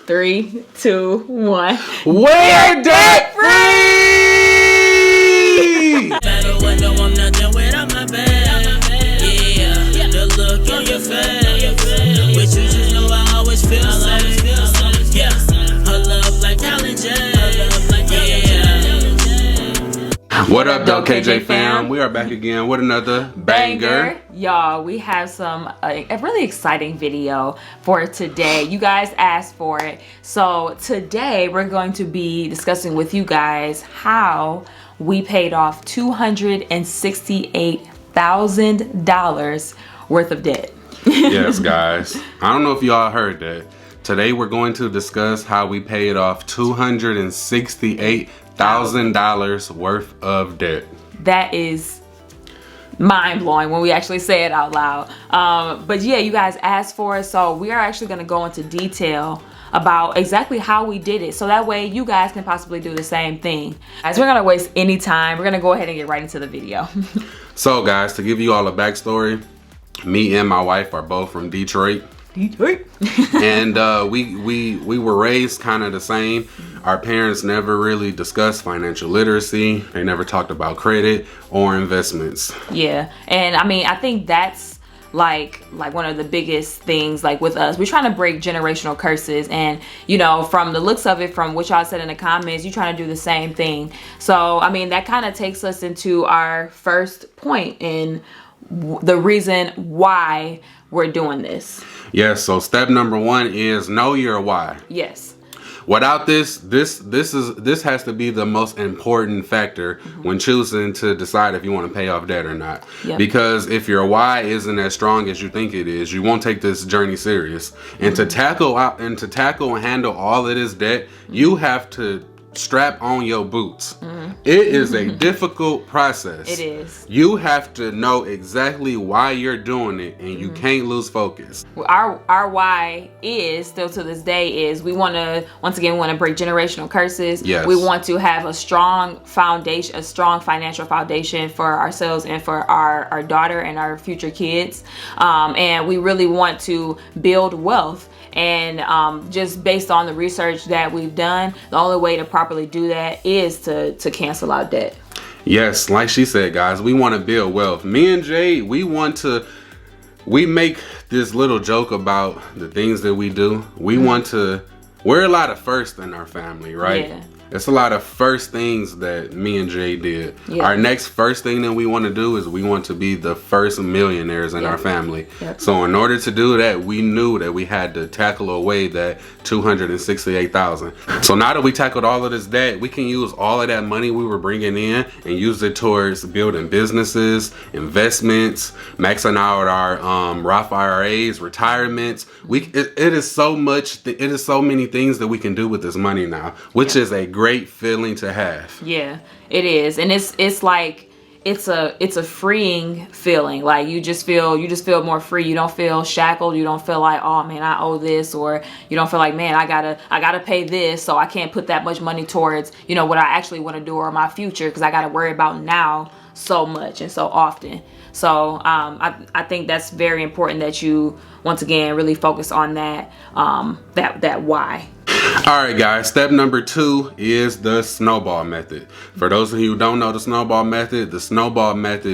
3, 2, 1. We're debt free! I'm nothing without my bag. Yeah, the look on your face. But you just know I always feel safe. Yeah, her love like Alan Jade. What up, though, KJ fam? We are back again with another banger. Y'all, we have a really exciting video for today. You guys asked for it. So today we're going to be discussing with you guys how we paid off $268,000 worth of debt. Yes, guys. I don't know if y'all heard that. Today we're going to discuss how we paid off $268,000 worth of debt. That is mind-blowing when we actually say it out loud. But yeah, you guys asked for it, so we are actually going to go into detail about exactly how we did it, so that way you guys can possibly do the same thing. As we're gonna waste any time, we're gonna go ahead and get right into the video. So guys, to give you all a backstory, me and my wife are both from Detroit. And we were raised kind of the same. Our parents never really discussed financial literacy. They never talked about credit or investments. Yeah, and I mean, I think that's like one of the biggest things, like with us, we're trying to break generational curses. And you know, from the looks of it, from what y'all said in the comments, you're trying to do the same thing. So I mean, that kind of takes us into our first point in the reason why we're doing this. Yes, so step number 1 is know your why. Yes. Without this has to be the most important factor when choosing to decide if you want to pay off debt or not. Yep. Because if your why isn't as strong as you think it is, you won't take this journey serious. And to tackle and handle all of this debt, you have to strap on your boots. It is a difficult process. It is. You have to know exactly why you're doing it, and you can't lose focus. Our why is still to this day is we want to, once again, we want to break generational curses. Yes. We want to have a strong foundation, a strong financial foundation for ourselves and for our daughter and our future kids. And we really want to build wealth. And just based on the research that we've done, the only way to properly do that is to cancel out debt. Yes, like she said, guys, we want to build wealth. Me and Jade, we make this little joke about the things that we do. We're a lot of firsts in our family, right? Yeah. It's a lot of first things that me and Jay did. Yeah. Our next first thing that we want to do is we want to be the first millionaires in our family. Yep. So in order to do that, we knew that we had to tackle away that $268,000. So now that we tackled all of this debt, we can use all of that money we were bringing in and use it towards building businesses, investments, maxing out our Roth IRAs, retirements. It is so many things that we can do with this money now, which is a great feeling to have. Yeah, it is. And it's like it's a freeing feeling. Like you just feel more free. You don't feel shackled. You don't feel like, oh man, I owe this, or you don't feel like, man, I gotta pay this, so I can't put that much money towards, you know, what I actually want to do or my future, because I gotta worry about now so much and so often. So I think that's very important that you once again really focus on that that why. All right, guys, step number 2 is the snowball method. For those of you who don't know the snowball method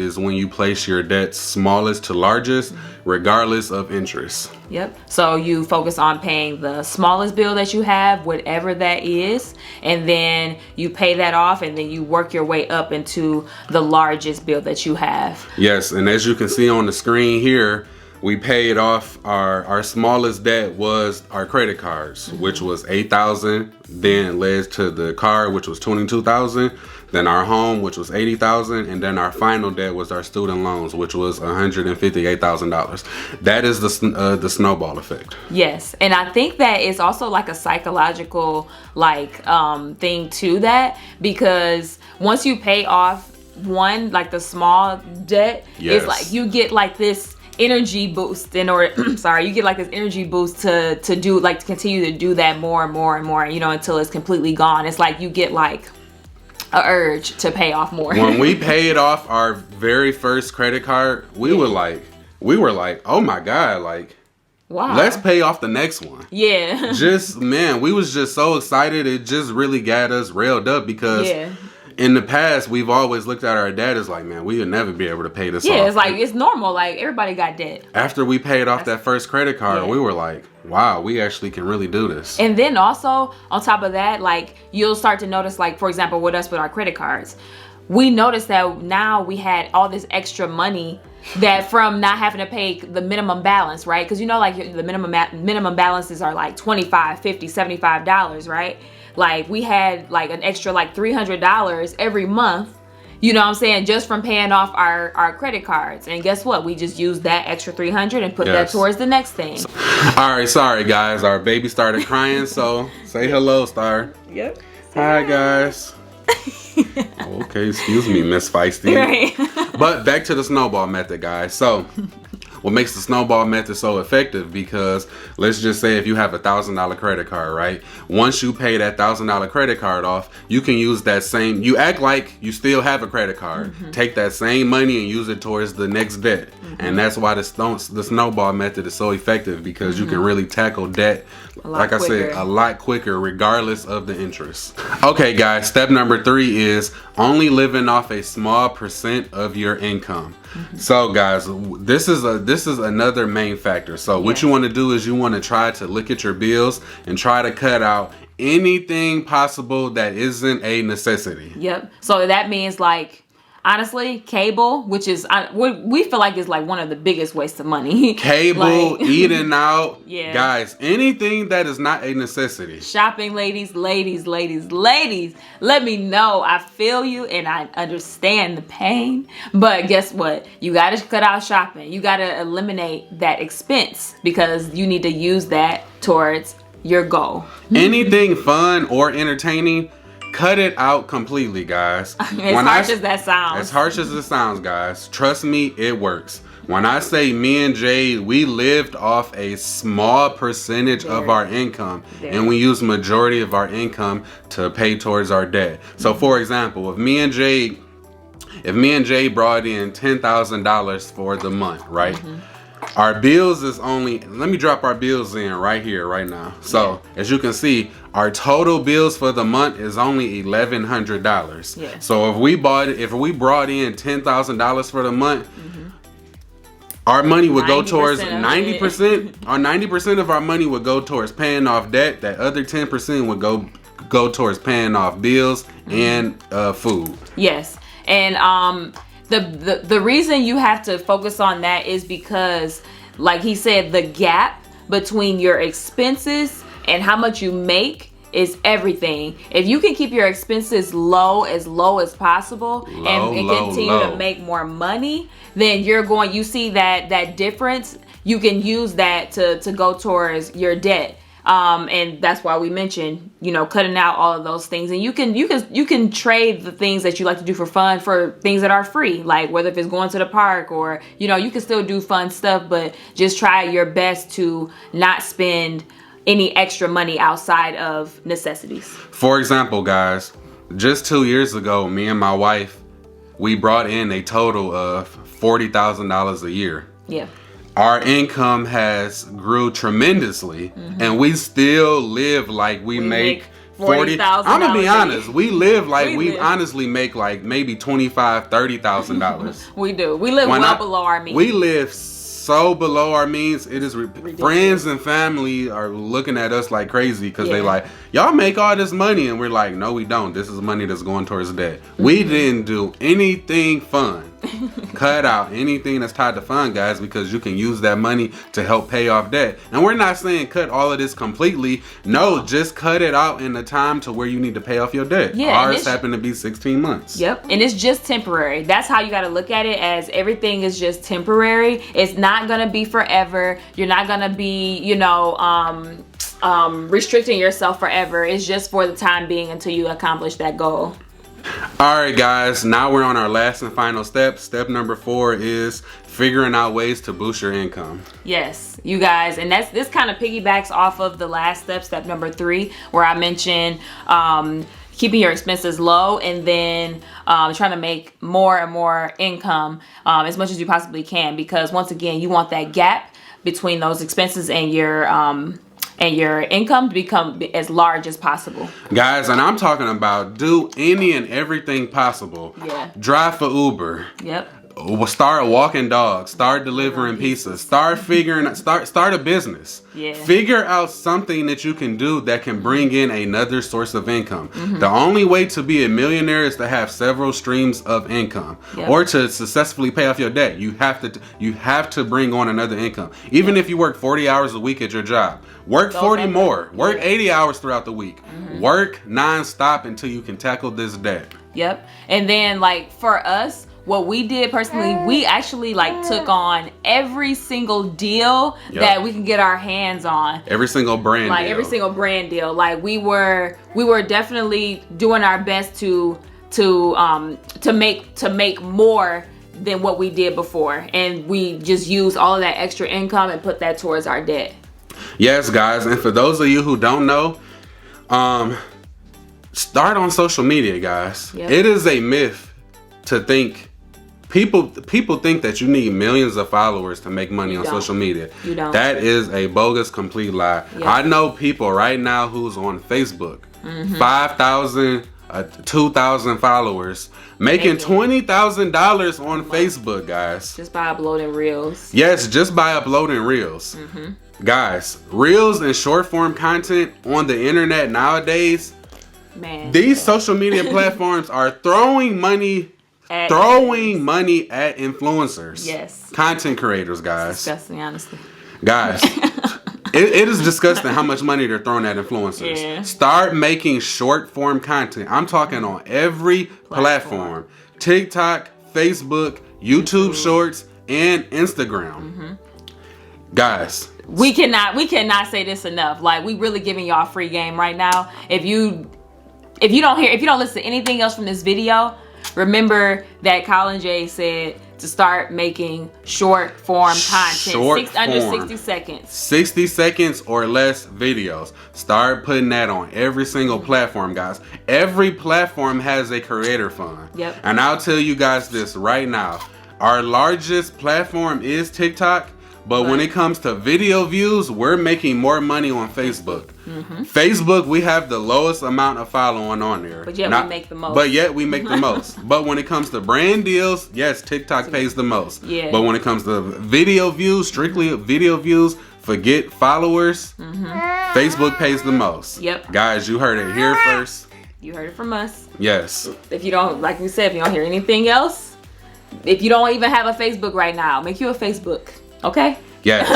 is when you place your debts smallest to largest, regardless of interest. Yep. So you focus on paying the smallest bill that you have, whatever that is, and then you pay that off, and then you work your way up into the largest bill that you have. Yes, and as you can see on the screen here, we paid off our smallest debt was our credit cards, which was $8,000. Then it led to the car, which was $22,000. Then our home, which was $80,000, and then our final debt was our student loans, which was $158,000. That is the snowball effect. Yes, and I think that is also like a psychological thing to that, because once you pay off one, like the small debt, yes, it's like you get like this energy boost in order you get like this energy boost to do, like, to continue to do that more and more and more, you know, until it's completely gone. It's like you get like a urge to pay off more. When we paid off our very first credit card, we were like, oh my God, like Wow. Let's pay off the next one. Yeah. Just, man, we was just so excited. It just really got us railed up because in the past, we've always looked at our debt as like, man, we would never be able to pay this off. Yeah, it's like, it's normal. Like, everybody got debt. After we paid off that first credit card, we were like, wow, we actually can really do this. And then also, on top of that, like, you'll start to notice, like, for example, with us with our credit cards, we noticed that now we had all this extra money that from not having to pay the minimum balance, right? Because you know, like, the minimum balances are like $25, $50, $75, right? Like, we had like an extra like $300 every month, you know what I'm saying, just from paying off our credit cards. And guess what? We just used that extra $300 and put that towards the next thing. All right, sorry guys, our baby started crying, so say hello, Star. Yep. Hi guys. Okay, excuse me, Miss Feisty. Right. But back to the snowball method, guys. So what makes the snowball method so effective, because let's just say if you have $1,000 credit card, right? Once you pay that $1,000 credit card off, you can use that same, you act like you still have a credit card, take that same money and use it towards the next debt. And that's why the snowball method is so effective, because you can really tackle debt, like I said, a lot quicker regardless of the interest. Okay guys, step number 3 is only living off a small percent of your income. So guys, this is another main factor. So what you want to do is you want to try to look at your bills and try to cut out anything possible that isn't a necessity. Yep. So that means, like, honestly, cable, which is, we feel like is like one of the biggest wastes of money. Cable, like, eating out. Yeah. Guys, anything that is not a necessity. Shopping, ladies. Let me know. I feel you and I understand the pain. But guess what? You got to cut out shopping. You got to eliminate that expense, because you need to use that towards your goal. Anything fun or entertaining, cut it out completely, guys. As harsh as that sounds. As harsh as it sounds, guys. Trust me, it works. When I say me and Jade, we lived off a small percentage of our income, and we used majority of our income to pay towards our debt. So for example, if me and Jade brought in $10,000 for the month, right? Our bills is only, let me drop our bills in right here, right now. So as you can see, our total bills for the month is only $1,100. Yeah. So if we brought in $10,000 for the month, our money would go towards 90%. Our 90% of our money would go towards paying off debt. That other 10% would go towards paying off bills and food. Yes, and the reason you have to focus on that is because, like he said, the gap between your expenses and how much you make is everything. If you can keep your expenses low as possible, and continue to make more money, then you see that difference. You can use that to go towards your debt. And that's why we mentioned, cutting out all of those things. And you can trade the things that you like to do for fun for things that are free, like whether if it's going to the park or, you can still do fun stuff, but just try your best to not spend any extra money outside of necessities. For example, guys, just 2 years ago, me and my wife, we brought in a total of $40,000 a year. Yeah. Our income has grew tremendously, and we still live like we make $40,000. I'm gonna be honest, we live like we honestly make like maybe $25,000, $30,000. We do. We live below our means. We live so below our means. It is ridiculous. Friends and family are looking at us like crazy because they like, y'all make all this money, and we're like, no, we don't. This is money that's going towards debt. We didn't do anything fun. Cut out anything that's tied to fun, guys, because you can use that money to help pay off debt. And we're not saying cut all of this completely. No, just cut it out in the time to where you need to pay off your debt. Yeah, ours happened to be 16 months. Yep, and it's just temporary. That's how you got to look at it, as everything is just temporary. It's not gonna be forever. You're not gonna be, restricting yourself forever. It's just for the time being until you accomplish that goal. All right, guys, now we're on our last and final step. Step number 4 is figuring out ways to boost your income. Yes, you guys, and this kind of piggybacks off of the last step number 3, where I mentioned keeping your expenses low, and then trying to make more and more income as much as you possibly can, because once again, you want that gap between those expenses and your income to become as large as possible. Guys, and I'm talking about do any and everything possible. Yeah. Drive for Uber. Yep. Start walking dogs. Start delivering pizzas. Start a business. Yeah. Figure out something that you can do that can bring in another source of income. Mm-hmm. The only way to be a millionaire is to have several streams of income, Yep. or to successfully pay off your debt. You have to bring on another income. Even if you work 40 hours a week at your job, work 40 more. Work 80 hours throughout the week. Mm-hmm. Work non-stop until you can tackle this debt. Yep. And then like for us, what we did personally, we actually like took on every single deal that we can get our hands on. Every single brand like deal. every single brand deal. Like we were definitely doing our best to make more than what we did before, and we just used all of that extra income and put that towards our debt. Yes, guys, and for those of you who don't know, start on social media, guys. Yep. It is a myth to think people think that you need millions of followers to make money on social media. You don't. That is a bogus, complete lie. Yep. I know people right now who's on Facebook, 5,000, 2,000 followers, making $20,000 on Facebook, guys. Just by uploading reels. Yes, just by uploading reels. Guys, reels and short form content on the internet nowadays, Man. these social media platforms are throwing money at influencers. Yes. Content creators, guys. Disgusting, honestly. Guys, it is disgusting how much money they're throwing at influencers. Yeah. Start making short form content. I'm talking on every platform. TikTok, Facebook, YouTube Shorts, and Instagram. Guys, We cannot say this enough. Like, we really giving y'all free game right now. If you don't listen to anything else from this video, remember that Colin J said to start making short form content. Under 60 seconds. 60 seconds or less videos. Start putting that on every single platform, guys. Every platform has a creator fund. Yep. And I'll tell you guys this right now. Our largest platform is TikTok. But when it comes to video views, we're making more money on Facebook. Facebook, we have the lowest amount of following on there. But yet we make the most. But yet we make the most. But when it comes to brand deals, yes, TikTok pays the most. Yeah. But when it comes to video views, strictly video views, forget followers, Facebook pays the most. Yep. Guys, you heard it here first. You heard it from us. Yes. If you don't, like we said, if you don't hear anything else, if you don't even have a Facebook right now, make you a Facebook. Okay. Yes.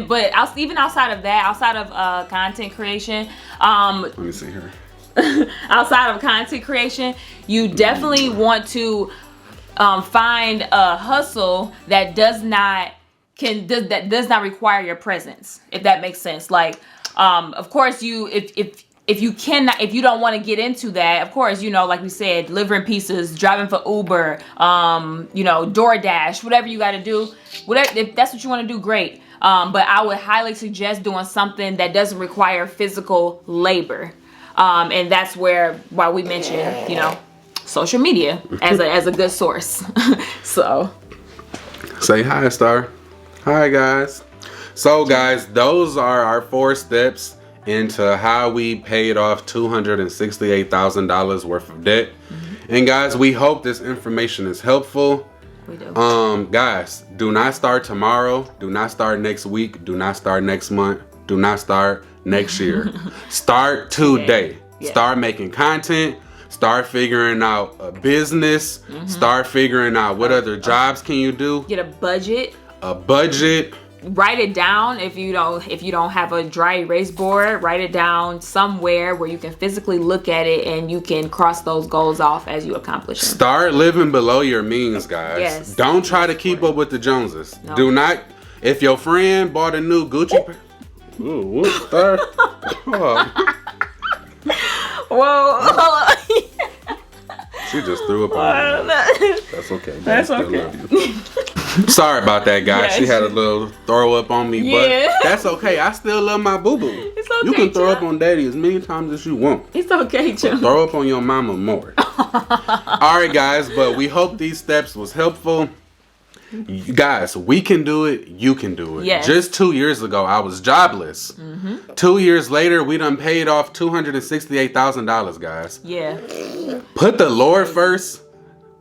But even outside of that, outside of content creation, Let me see here. outside of content creation, you definitely want to find a hustle that does not require your presence, if that makes sense. Like, of course, if you don't want to get into that, of course, like we said, delivering pizzas, driving for Uber, DoorDash, whatever you got to do, if that's what you want to do, great. But I would highly suggest doing something that doesn't require physical labor. And that's why we mentioned, social media as a good source. So. Say hi, Star. Hi, guys. So, guys, those are our 4 steps into how we paid off $268,000 worth of debt. And guys, we hope this information is helpful. We do. Guys, do not start tomorrow. Do not start next week. Do not start next month. Do not start next year. Start today. Yeah. Start making content. Start figuring out a business. Start figuring out what other jobs can you do. Get a budget. Write it down. If you don't have a dry erase board, write it down somewhere where you can physically look at it and you can cross those goals off as you accomplish them. Start living below your means, guys. Yes. Don't try to keep up with the Joneses. No. Do not. If your friend bought a new Gucci. Ooh, whoops, Star. Oh. Whoa. She just threw up on me. That's okay. That's I still okay. love you. Sorry about that, guys. Yeah, she had a little throw up on me, Yeah. but that's okay. I still love my boo-boo. It's okay, You can throw Chuck. up on daddy as many times as you want. It's okay, Jim. Throw up on your mama more. All right, guys, but we hope these steps was helpful. You guys, we can do it. You can do it. Yes. Just 2 years ago, I was jobless. 2 years later, we done paid off $268,000, guys. Yeah. Put the Lord first.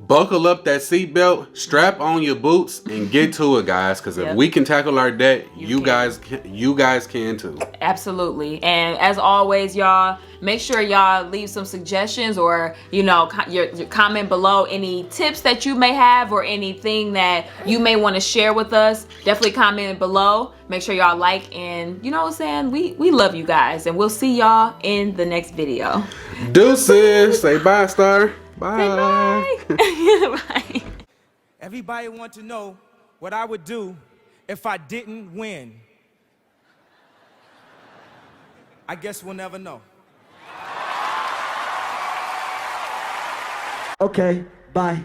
Buckle up that seatbelt, strap on your boots, and get to it, guys. Because if we can tackle our debt, you guys can too. Absolutely. And as always, y'all, make sure y'all leave some suggestions, or your comment below any tips that you may have or anything that you may want to share with us. Definitely comment below. Make sure y'all like, and you know what I'm saying, we love you guys, and we'll see y'all in the next video. Deuces. Say bye, Star. Bye. Say bye. Bye. Everybody want to know what I would do if I didn't win. I guess we'll never know. Okay, bye.